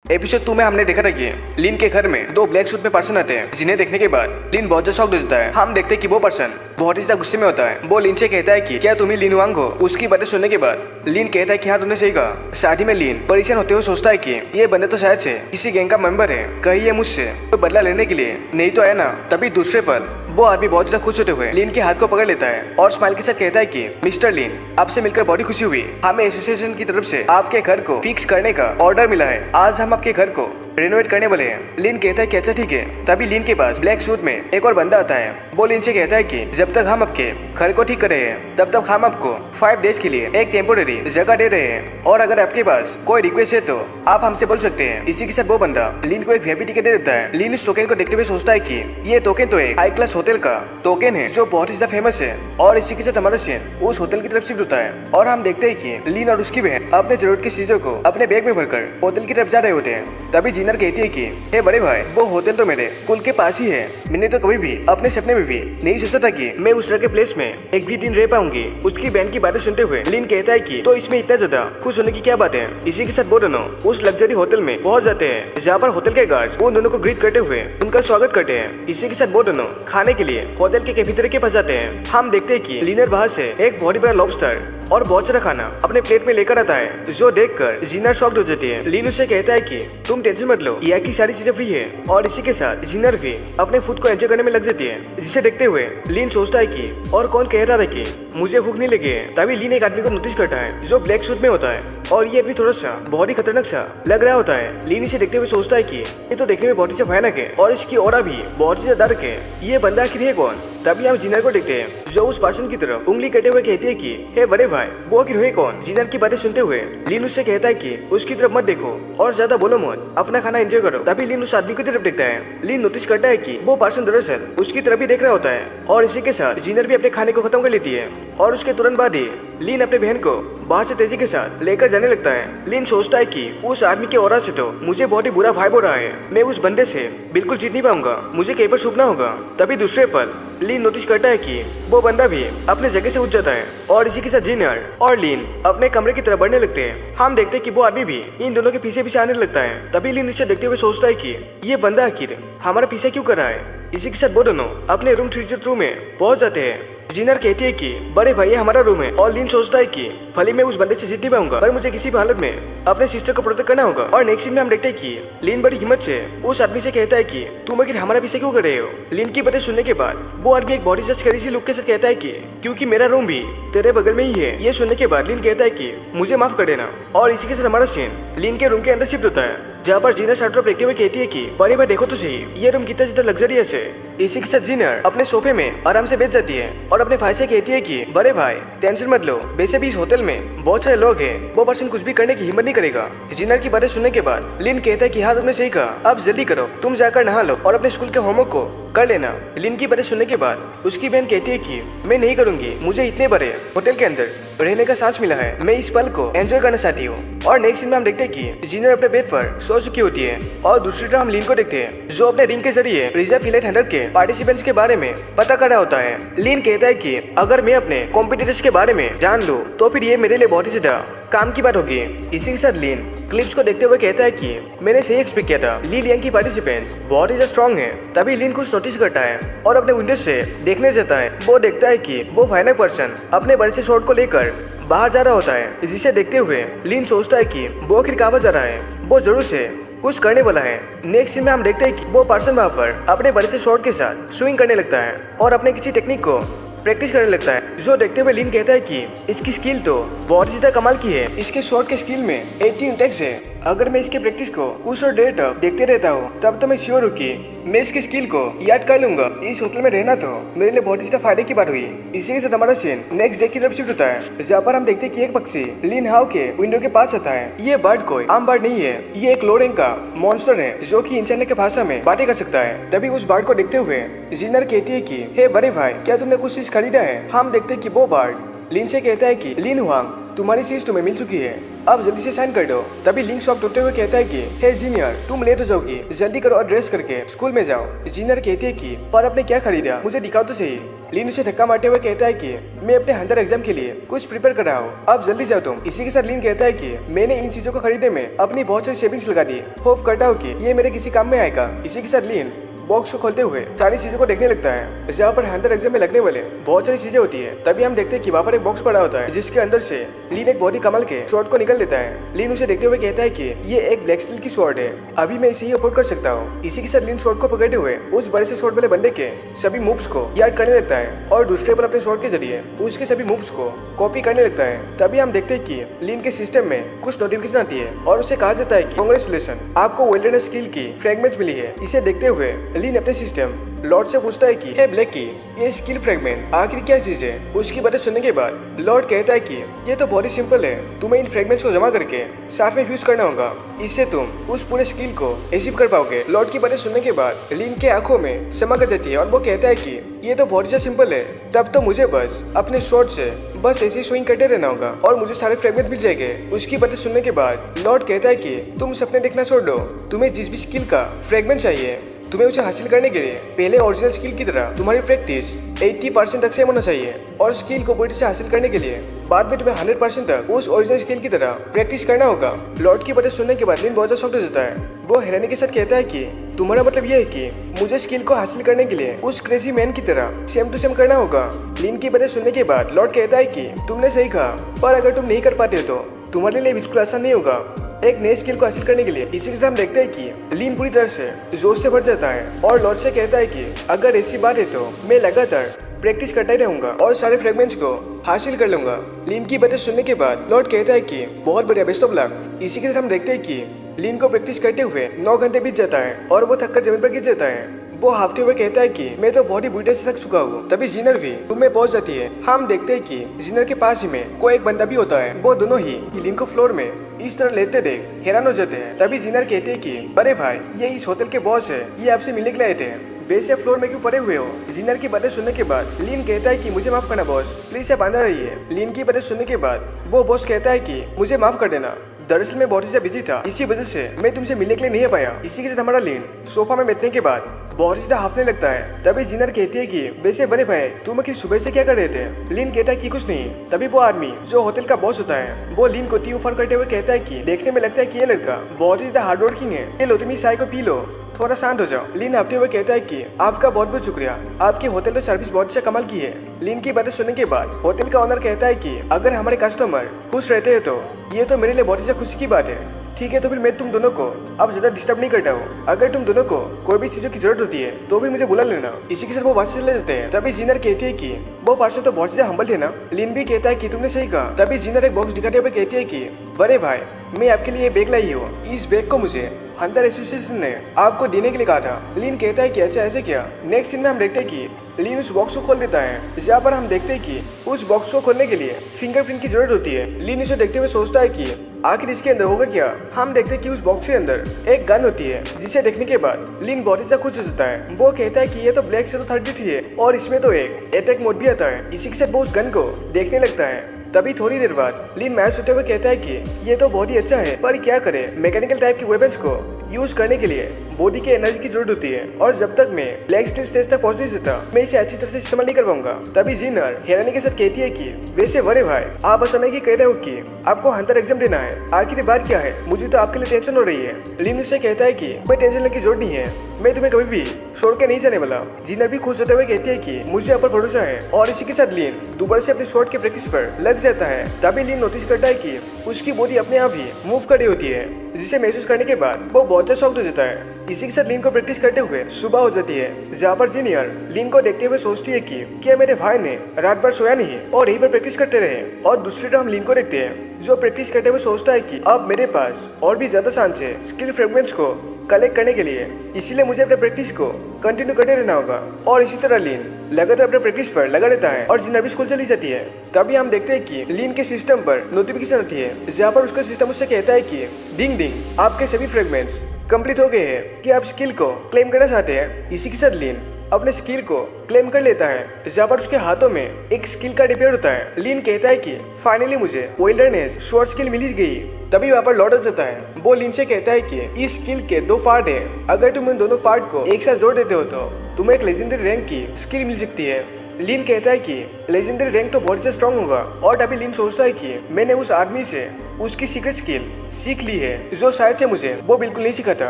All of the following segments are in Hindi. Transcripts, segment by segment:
एपिसोड 2 में हमने देखा था कि लिन के घर में दो ब्लैक सूट में पर्सन आते हैं, जिन्हें देखने के बाद लिन बहुत ज्यादा शॉक हो जाता है। हम देखते हैं कि वो पर्सन बहुत ही ज्यादा गुस्से में होता है। वो लिन से कहता है कि क्या तुम ही लिन वांग हो। उसकी बातें सुनने के बाद लिन कहता है कि हाँ तुमने सही कहा। शादी में लिन परेशान होते हुए सोचता है कि ये बंदे तो शायद से किसी गैंग का मेंबर है, कहीं ये मुझसे तो बदला लेने के लिए नहीं तो आया ना। तभी दूसरे पर वो आदमी बहुत ज्यादा खुश होते हुए लिन के हाथ को पकड़ लेता है और स्माइल के साथ कहता है कि मिस्टर लिन, आपसे मिलकर बड़ी खुशी हुई। हमें एसोसिएशन की तरफ से आपके घर को फिक्स करने का ऑर्डर मिला है। आज हम आपके घर को रेनोवेट करने वाले हैं। लिन कहता है कि अच्छा ठीक है। तभी लिन के पास ब्लैक सूट में एक और बंदा आता है। वो लिन से कहता है कि जब तक हम आपके घर को ठीक कर रहे हैं तब तक हम आपको 5 डेज के लिए एक टेम्पोररी जगह दे रहे हैं, और अगर आपके पास कोई रिक्वेस्ट है तो आप हमसे बोल सकते हैं। इसी के साथ वो बंदा लिन को एक वीआईपी टिकट दे देता है। लिन इस टोकन को देखते हुए सोचता है कि ये टोकन तो एक हाई क्लास होटल का टोकन है जो बहुत ही ज्यादा फेमस है, और इसी के साथ हमारा सीन उस होटल की तरफ शिफ्ट होता है और हम देखते हैं कि लिन और उसकी बहन अपने जरूरत की चीजों को अपने बैग में भरकर होटल की तरफ जा रहे होते हैं। तभी जीनर कहती है कि हे बड़े भाई, वो होटल तो मेरे कुल के पास ही है। मैंने तो कभी भी अपने सपने में भी नहीं सोचा था कि मैं उस तरह के प्लेस में एक भी दिन रह पाऊंगी। उसकी बहन की बातें सुनते हुए लिन कहता है कि तो इसमें इतना ज्यादा खुश होने की क्या बात है। इसी के साथ वो दोनों उस लग्जरी होटल में पहुंच जाते हैं, जहाँ पर होटल के गार्ड उन दोनों को ग्रीट करते हुए उनका स्वागत करते हैं। इसी के साथ वो दोनों खाने के लिए होटल के कैफेटेरिया के पास जाते हैं। हम देखते हैं कि लिनर बाहर से एक बहुत बड़ा लॉबस्टर और बहुत सारा खाना अपने प्लेट में लेकर आता है, जो देखकर जीनर शॉक्ड हो जाती है। लिन उसे कहता है कि तुम टेंशन मत लो, यहाँ की सारी चीजें फ्री है। और इसी के साथ जीनर भी अपने फूड को एंजॉय करने में लग जाती है, जिसे देखते हुए लिन सोचता है कि और कौन कह रहा था कि मुझे भूख नहीं लगी है। तभी लिन एक आदमी को नोटिस करता है जो ब्लैक सूट में होता है, और ये आदमी थोड़ा सा बहुत ही खतरनाक सा लग रहा होता है। लिन इसे देखते हुए सोचता है कि ये तो देखने में बहुत ही भयानक है और इसकी ऑरा भी बहुत ही ज्यादा डार्क है। ये बंदा आखिर है कौन। तभी हम जीनर को देखते हैं जो उस पर्सन की तरफ उंगली करते हुए कहती है कि हे बड़े भाई, वो आखिर है कौन। जीनर की बातें सुनते हुए लिन उससे कहता है कि उसकी तरफ मत देखो और ज्यादा बोलो मत, अपना खाना एंजॉय करो। तभी लिन उस आदमी की तरफ देखता है। लिन नोटिस करता है कि वो पर्सन दरअसल उसकी तरफ ही देख रहा होता है, और इसी के साथ जीनर भी अपने खाने को खत्म कर लेती है, और उसके तुरंत बाद ही लिन अपने बहन को बाहर से तेजी के साथ लेकर जाने लगता है। लिन सोचता है कि उस आदमी के ऑरा से तो मुझे बहुत ही बुरा वाइब हो रहा है। मैं उस बंदे से बिल्कुल जीत नहीं पाऊंगा, मुझे कहीं पर छुपना होगा। तभी दूसरे पल लिन नोटिस करता है कि वो बंदा भी अपने जगह से उठ जाता है, और इसी के साथ जीनर और लिन अपने कमरे की तरफ बढ़ने लगते हैं। हम देखते हैं कि वो आदमी भी इन दोनों के पीछे पीछे आने लगता है। तभी लिन इसे देखते हुए सोचता है कि ये बंदा आखिर हमारा पीछे क्यों कर रहा है। इसी के साथ वो दोनों अपने रूम 302 में पहुंच जाते हैं। जीनर कहती है कि बड़े भाई ये हमारा रूम है, और लिन सोचता है कि भले मैं उस बंदे से जीत नहीं पाऊंगा, पर मुझे किसी भी हालत में अपने सिस्टर को प्रोटेक्ट करना होगा। और नेक्स्ट सीन में हम देखते हैं कि लिन बड़ी हिम्मत से उस आदमी से कहता है कि तुम आखिर हमारा पीछे क्यों कर रहे हो। लिन की बातें सुनने के बाद वो आदमी एक बॉडी जस्ट करी सी लुक के साथ कहता है कि क्योंकि मेरा रूम भी तेरे बगल में ही है। ये सुनने के बाद लिन कहता है कि मुझे माफ कर देना, और इसी के साथ हमारा सीन लिन के रूम के अंदर शिफ्ट होता है, जहाँ पर जीनर शर्ट देखते हुए कहती है कि बड़े भाई देखो तो सही, ये रूम कितना ज्यादा लग्जरियस है। इसी के साथ जीनर अपने सोफे में आराम से बैठ जाती है और अपने भाई से कहती है कि बड़े भाई टेंशन मत लो, वैसे भी इस होटल में बहुत सारे लोग हैं, वो पर्सन कुछ भी करने की हिम्मत नहीं करेगा। जीनर की बातें सुनने के बाद लिन कहता है कि हाँ तुमने सही कहा, अब जल्दी करो, तुम जाकर नहा लो और अपने स्कूल के होमवर्क को कर लेना। लिन की बातें सुनने के बाद उसकी बहन कहती है कि मैं नहीं करूंगी, मुझे इतने बड़े होटल के अंदर रहने का सांस मिला है, मैं इस पल को एंजॉय करना चाहती हूँ। और नेक्स्ट सीन में हम देखते हैं कि जीनर अपने बेड पर सो चुकी होती है, और दूसरी तरफ हम लिन को देखते हैं जो अपने रिंग के जरिए रिजर्व फिलेट 100 के पार्टिसिपेंट्स के बारे में पता कर रहा होता है। लिन कहता है कि अगर मैं अपने कॉम्पिटिटर्स के बारे में जान लूं तो फिर ये मेरे लिए बहुत ही ज्यादा काम की बात होगी। इसी के साथ लिन क्लिप्स को देखते हुए कहता है कि मैंने सही एक्सपेक्ट किया था, ली लियांग की पार्टिसिपेंट्स बहुत ही स्ट्रॉन्ग है। तभी लिन कुछ नोटिस करता है और अपने विंडो से देखने जाता है। वो देखता है कि वो भयानक पर्सन अपने बड़े से शॉट को लेकर बाहर जा रहा होता है, जिसे देखते हुए लिन सोचता है कि वो आखिर कहाँ जा रहा है, वो जरूर से कुछ करने वाला है। नेक्स्ट सीन में हम देखते हैं कि वो पर्सन वहाँ पर अपने बड़े से शॉट के साथ स्विंग करने लगता है और अपने किसी टेक्निक को प्रैक्टिस करने लगता है, जो देखते हुए लिन कहता है कि इसकी स्किल तो बहुत ही ज्यादा कमाल की है। इसके शॉट के स्किल में 18 टैक्स है। अगर मैं इसके प्रैक्टिस को कुछ और देर तक देखते रहता हूँ तब तो मैं श्योर हूँ कि मैं इसकी स्किल को याद कर लूंगा। इस होटल में रहना तो मेरे लिए बहुत ही ज्यादा फायदे की बात हुई। इसी के साथ हमारा सीन नेक्स्ट डे की तरफ शिफ्ट होता है, जहाँ पर हम देखते हैं कि एक पक्षी लिन हाउ के विंडो के पास आता है। ये बर्ड कोई आम बर्ड नहीं है, ये एक लो रैंक का मॉन्स्टर है जो कि इंसान के भाषा में बातें कर सकता है। तभी उस बर्ड को देखते हुए जीनर कहती है कि हे बड़े भाई, क्या तुमने कुछ चीज खरीदा है। हम देखते हैं कि वो बर्ड लिन से कहता है कि लिन हुआंग, तुम्हारी चीज तुम्हें मिल चुकी है, अब जल्दी से साइन कर दो। तभी लिंक शॉक होते हुए कहता है कि हे जीनियर, तुम लेट हो जाओगी, जल्दी करो और ड्रेस करके स्कूल में जाओ। जीनियर कहती है कि पर आपने क्या खरीदा, मुझे दिखाओ तो सही। लीन उसे धक्का मारते हुए कहता है कि मैं अपने हंटर एग्जाम के लिए कुछ प्रिपेयर कर रहा हूँ, अब जल्दी जाओ तुम। इसी के साथ लीन कहता है कि मैंने इन चीजों को खरीदने में अपनी बहुत सारी सेविंग्स लगा दी, होप करता हूँ कि ये मेरे किसी काम में आएगा। इसी के साथ लीन बॉक्स को खोलते हुए सारी चीजों को देखने लगता है जहाँ पर हंटर एग्जाम में लगने वाले बहुत सारी चीजें होती है। तभी हम देखते हैं कि वहाँ पर एक बॉक्स पड़ा होता है जिसके अंदर से लीन एक बहुत ही कमाल के शॉर्ट को निकल लेता है। लीन उसे देखते हुए कहता है कि ये एक ब्लैक स्टील की शॉर्ट है, अभी मैं इसे ही अफोर्ड कर सकता हूँ। इसी के साथ लीन शॉर्ट को पकड़ते हुए उस बड़े से शॉर्ट वाले बंदे के सभी मूव्स को याद करने लगता है और दूसरे पर अपने शॉर्ट के जरिए उसके सभी मूव्स को कॉपी करने लगता है। तभी हम देखते हैं कि लीन के सिस्टम में कुछ नोटिफिकेशन आती है और उसे कहा जाता है कि कांग्रेचुलेशन, आपको वेल्डनेस स्किल की फ्रेगमेंट्स मिली है। इसे देखते हुए लीन अपने सिस्टम लॉर्ड से पूछता है कि हे ब्लैक की, ये स्किल फ्रेगमेंट आखिर क्या चीज है। उसकी बातें सुनने के बाद लॉर्ड कहता है कि ये तो बहुत ही सिंपल है, तुम्हें इन फ्रेगमेंट्स को जमा करके साथ में फ्यूज करना होगा, इससे तुम उस पूरे स्किल को अचीव कर पाओगे। लॉर्ड की बातें सुनने के बाद लीन के आंखों में चमक आ जाती है और वो कहता है कि ये तो बहुत ही सिंपल है, तब तो मुझे बस अपने शॉट से बस ऐसे ही स्विंग करते रहना होगा और मुझे सारे फ्रेगमेंट्स मिल जाएंगे। उसकी बातें सुनने के बाद लॉर्ड कहता है कि तुम सपने देखना छोड़ दो, तुम्हें जिस भी स्किल का फ्रेगमेंट चाहिए तुम्हें उसे हासिल करने के लिए पहले ओरिजिनल स्किल की तरह तुम्हारी प्रैक्टिस 80% तक सेम होना चाहिए और स्किल को पूरी से हासिल करने के लिए बाद में तुम्हें 100% तक उस ओरिजिनल स्किल की तरह प्रैक्टिस करना होगा। लॉर्ड की बातें सुनने के बाद लीन बहुत शॉक्ड हो जाता है। वो हैरानी के साथ कहता है कि तुम्हारा मतलब ये है कि मुझे स्किल को हासिल करने के लिए उस क्रेजी मैन की तरह सेम टू सेम करना होगा। लीन की बातें सुनने के बाद लॉर्ड कहता है कि तुमने सही कहा, पर अगर तुम नहीं कर पाते तो तुम्हारे लिए बिल्कुल आसान नहीं होगा एक नए स्किल को हासिल करने के लिए। इसी के साथ हम देखते हैं कि लीन पूरी तरह से जोश से भर जाता है और लॉर्ड से कहता है कि अगर ऐसी बात है तो मैं लगातार प्रैक्टिस करता ही रहूंगा और सारे फ्रेगमेंट्स को हासिल कर लूंगा। लीन की बातें सुनने के बाद लॉर्ड कहता है कि बहुत बढ़िया, बेस्ट ऑफ लक। इसी के साथ हम देखते हैं कि लीन को प्रैक्टिस करते हुए 9 घंटे बीत जाता है और वो थककर जमीन पर गिर जाता है। वो हाफते हुए कहता है कि मैं तो बहुत ही बुरी से थक चुका हूँ। तभी जीनर भी रूम में पहुंच जाती है। हम देखते हैं कि जीनर के पास ही में कोई एक बंदा भी होता है। वो दोनों ही लीन को फ्लोर में इस तरह लेते देख हैरान हो जाते हैं। तभी जीनर कहते हैं कि अरे भाई, ये इस होटल के बॉस है, ये आपसे मिलने के लिए आए थे, वैसे फ्लोर में क्यों पड़े हुए हो। जीनर की बातें सुनने के बाद लीन कहता है कि मुझे माफ करना बॉस, प्लीज आप अंदर रहिए। लीन की बातें सुनने के बाद वो बॉस कहता है कि मुझे माफ कर देना, दरअसल मैं बहुत ही बिजी था, इसी वजह से मैं तुमसे मिलने के लिए नहीं आ पाया। इसी के साथ हमारा लीन सोफा में बैठने के बाद बहुत ही ज्यादा हाफने लगता है। तभी जीनर कहती है कि वैसे बड़े भाई, तुम आखिर सुबह से क्या कर रहे थे। लीन कहता है कि कुछ नहीं। तभी वो आदमी जो होटल का बॉस होता है वो लीन को टी ऑफर करते हुए कहता है कि देखने में लगता है कि ये लड़का बहुत ही ज्यादा हार्ड वर्किंग है, ये लो तुम इस चाय को पी लो, थोड़ा शांत हो जाओ। लीन हफ्ते हुए कहता है कि आपका बहुत बहुत शुक्रिया, आपकी होटल ने सर्विस बहुत अच्छा कमाल की है। लीन की बातें सुनने के बाद होटल का ओनर कहता है कि अगर हमारे कस्टमर खुश रहते हैं तो ये तो मेरे लिए बहुत ही खुशी की बात है। ठीक है, तो फिर मैं तुम दोनों को अब ज्यादा डिस्टर्ब नहीं करता हूँ। अगर तुम दोनों को कोई भी चीजों की जरूरत होती है तो फिर मुझे बुला लेना। इसी के साथ वो वहाँ से चले जाते हैं। तभी जीनर कहती है कि वो पार्सल तो बहुत ज्यादा हम्बल थे ना। लीन भी कहता है कि तुमने सही कहा। तभी जीनर एक बॉक्स दिखाते हुए कहती है कि बड़े भाई, मैं आपके लिए बैग लाई हूँ, इस बैग को मुझे हंटर एसोसिएशन ने आपको देने के लिए कहा था। लीन कहता है कि अच्छा ऐसे क्या। नेक्स्ट सीन में हम देखते हैं कि लीन उस बॉक्स को खोल देता है, जहाँ पर हम देखते हैं कि उस बॉक्स को खोलने के लिए फिंगरप्रिंट की जरूरत होती है। लीन इसे देखते हुए सोचता है कि आखिर इसके अंदर होगा क्या। हम देखते हैं कि उस बॉक्स के अंदर एक गन होती है, जिसे देखने के बाद लीन बहुत ही ज्यादा खुश हो जाता है। वो कहता है कि ये तो ब्लैक शेडो 33 है और इसमें तो एक अटैक मोड भी आता है। इसी के साथ वो उस गन को देखने लगता है। तभी थोड़ी देर बाद लीन मैच होते हुए कहता है कि ये तो बहुत ही अच्छा है, पर क्या करे, मैकेनिकल टाइप की वेपन्स को यूज करने के लिए बॉडी के एनर्जी की जरूरत होती है और जब तक मैं ब्लैक स्टील स्टेज तक पहुंच नहीं सकता मैं इसे अच्छी तरह से इस्तेमाल नहीं कर पाऊंगा। तभी जीनर हैरानी के साथ कहती है कि वैसे बड़े भाई, आप अचानक ही कह रहे हो कि आपको हंटर एग्जाम देना है, आखिर बात क्या है, मुझे तो आपके लिए टेंशन हो रही है। लीन उससे कहता है कि मैं टेंशन लेने की जरूरत नहीं है, मैं तुम्हें कभी भी छोड़ के नहीं जाने वाला। जीनर भी खुश होते हुए कहती है कि मुझे आप पर भरोसा है और इसी के साथ लीन दोबारा से अपने शॉट के प्रैक्टिस पर लग जाता है। तभी लीन नोटिस करता है कि उसकी बॉडी अपने आप ही मूव कर रही होती है, जिसे महसूस करने के बाद वो बहुत ज्यादा शॉक्ड हो जाता है। इसी के साथ लीन को प्रैक्टिस करते हुए सुबह हो जाती है, जहाँ पर जीनियर लीन को देखते हुए सोचती है कि क्या मेरे भाई ने रात भर सोया नहीं और यहीं पर प्रैक्टिस करते रहे। और दूसरी तरफ हम लीन को देखते हैं जो प्रैक्टिस करते हुए सोचता है कि अब मेरे पास और भी ज्यादा चांस है स्किल फ्रेगमेंट्स को कलेक्ट करने के लिए, इसीलिए मुझे अपने प्रैक्टिस को कंटिन्यू करते रहना होगा। और इसी तरह लीन लगातार अपने प्रैक्टिस पर लगा रहता है और जीनर भी स्कूल चली जाती है। तभी हम देखते हैं कि लीन के सिस्टम पर नोटिफिकेशन आती है, जहाँ पर उसका सिस्टम उससे कहता है कि डिंग डिंग, आपके सभी फ्रेगमेंट्स कंप्लीट हो गए हैं, कि आप स्किल को क्लेम करना चाहते हैं। इसी के साथ लीन अपने स्किल को क्लेम कर लेता है, जहाँ पर उसके हाथों में एक स्किल का डिपेयर होता है। लीन कहता है कि फाइनली मुझे विल्डरनेस शॉर्ट स्किल मिल गई। तभी वहाँ पर लौट जाता है। वो लीन से कहता है कि इस स्किल के 2 पार्ट है, अगर तुम इन दोनों पार्ट को एक साथ जोड़ देते हो तो तुम्हें एक लेजेंडरी रैंक की स्किल मिल सकती है। लिन कहता है कि लेजेंडरी रैंक तो बहुत स्ट्रांग होगा और अभी लिन सोचता है कि मैंने उस आदमी से उसकी सीक्रेट स्किल सीख ली है जो शायद से मुझे वो बिल्कुल नहीं सिखाता।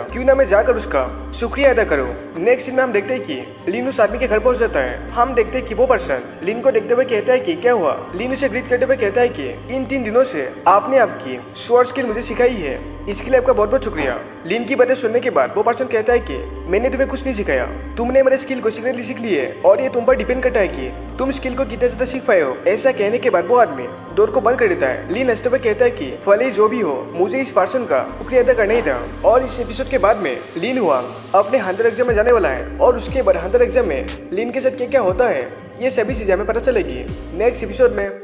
क्यों ना मैं जाकर उसका शुक्रिया अदा करूं। नेक्स्ट सीन में हम देखते हैं कि लिन उस आदमी के घर पहुंच जाता है। हम देखते हैं कि वो पर्सन लिन को देखते हुए कहता है कि क्या हुआ। लिन उसे ग्रीट करते हुए कहता है कि इन 3 दिनों से आपने आपकी स्वॉर्ड स्किल मुझे सिखाई है, इसके लिए आपका बहुत बहुत शुक्रिया। लिन की बातें सुनने के बाद वो पर्सन कहता है कि मैंने तुम्हें कुछ नहीं सिखाया, तुमने मेरे स्किल को सीक्रेटली सीख ली है और ये तुम पर डिपेंड करता है कि तुम स्किल को कितने ज्यादा सीख पाए हो। ऐसा कहने के बाद वो आदमी डोर को बंद कर देता है। लिन हंसते हुए कहता है कि भले जो भी हो मुझे इस पर्सन का शुक्रिया अदा करना ही था। और इस एपिसोड के बाद में लिन हुआंग अपने हंटर एग्जाम में जाने वाला है और उसके बाद हंटर एग्जाम में लिन के साथ क्या क्या होता है ये सभी चीजें हमें पता चलेगी नेक्स्ट एपिसोड में।